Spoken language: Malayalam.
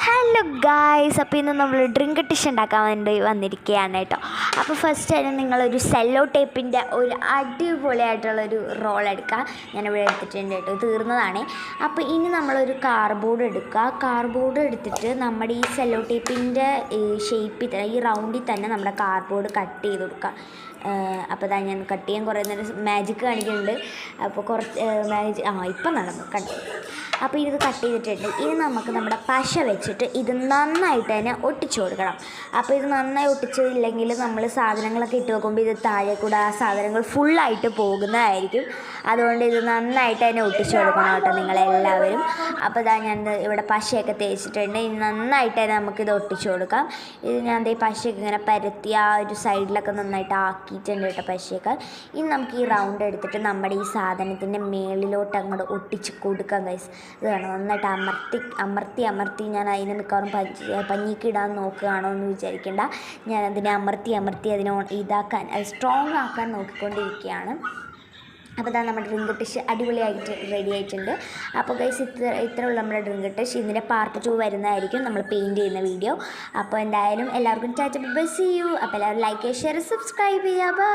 ഹലോ ഗായ്സ്, അപ്പോൾ ഇന്ന് നമ്മൾ ഡ്രിങ്ക് ടിഷ് ഉണ്ടാക്കാൻ വേണ്ടി വന്നിരിക്കുകയാണ് കേട്ടോ. അപ്പോൾ ഫസ്റ്റ് തന്നെ നിങ്ങളൊരു സെല്ലോ ടേപ്പിൻ്റെ ഒരു അടിപൊളിയായിട്ടുള്ളൊരു റോൾ എടുക്കുക. ഞാനിവിടെ എടുത്തിട്ടുണ്ട് കേട്ടോ, തീർന്നതാണ്. അപ്പോൾ ഇനി നമ്മളൊരു കാർഡ്ബോർഡ് എടുക്കുക. കാർഡ്ബോർഡ് എടുത്തിട്ട് നമ്മുടെ ഈ സെല്ലോ ടേപ്പിൻ്റെ ഷേപ്പിൽ തന്നെ, ഈ റൗണ്ടിൽ തന്നെ നമ്മുടെ കാർഡ്ബോർഡ് കട്ട് ചെയ്ത് കൊടുക്കുക. അപ്പോൾ ഇതാ ഞാൻ കട്ട് ചെയ്യാൻ കുറേ നേരം മാജിക് കാണിക്കുന്നുണ്ട്. അപ്പോൾ കുറച്ച് ഇപ്പം നടന്നു കണ്ടു. അപ്പോൾ ഇത് കട്ട് ചെയ്തിട്ടുണ്ട്. ഇനി നമുക്ക് നമ്മുടെ പശ വെച്ചിട്ട് ഇത് നന്നായിട്ട് തന്നെ ഒട്ടിച്ചു കൊടുക്കണം. അപ്പോൾ ഇത് നന്നായി ഒട്ടിച്ചില്ലെങ്കിൽ നമ്മൾ സാധനങ്ങളൊക്കെ ഇട്ട് വെക്കുമ്പോൾ ഇത് താഴെ കൂടെ ആ സാധനങ്ങൾ ഫുള്ളായിട്ട് പോകുന്നതായിരിക്കും. അതുകൊണ്ട് ഇത് നന്നായിട്ട് തന്നെ ഒട്ടിച്ചു കൊടുക്കണം കേട്ടോ നിങ്ങളെല്ലാവരും. അപ്പോൾ ഇതാ ഞാൻ ഇവിടെ പശയൊക്കെ തേച്ചിട്ടുണ്ട്. ഇനി നന്നായിട്ട് തന്നെ നമുക്കിത് ഒട്ടിച്ചു കൊടുക്കാം. ഇത് ഞാൻ ഈ പശയൊക്കെ ഇങ്ങനെ പരത്തി ആ ഒരു സൈഡിലൊക്കെ നന്നായിട്ട് ആക്കിയിട്ടുണ്ട് കേട്ടോ പശയൊക്കെ. ഇനി നമുക്ക് ഈ റൗണ്ട് എടുത്തിട്ട് നമ്മുടെ ഈ സാധനത്തിൻ്റെ മേളിലോട്ട് അങ്ങോട്ട് ഒട്ടിച്ച് കൊടുക്കാം ഗൈസ്. ഇത് വേണം നന്നായിട്ട് അമർത്തി ഞാൻ അതിനെ മിക്കവാറും പഞ്ഞിക്ക് ഇടാൻ നോക്കുകയാണോ എന്ന് വിചാരിക്കേണ്ട. ഞാനതിനെ അമർത്തി അതിനെ ഇതാക്കാൻ സ്ട്രോങ് ആക്കാൻ നോക്കിക്കൊണ്ടിരിക്കുകയാണ്. അപ്പോൾ ഇതാ നമ്മുടെ ഡ്രിങ്ക് ടിഷ് അടിപൊളിയായിട്ട് റെഡി ആയിട്ടുണ്ട്. അപ്പോൾ ഗൈസ് ഇത്രയുള്ള നമ്മുടെ ഡ്രിങ്ക് ടിഷ്. ഇതിൻ്റെ പാർട്ട് 2 വരുന്നതായിരിക്കും, നമ്മൾ പെയിൻറ്റ് ചെയ്യുന്ന വീഡിയോ. അപ്പോൾ എന്തായാലും എല്ലാവർക്കും ടാറ്റ ബൈ, സീ യു. അപ്പോൾ എല്ലാവരും ലൈക്ക്, ഷെയർ, സബ്സ്ക്രൈബ് ചെയ്യുക. ബൈ.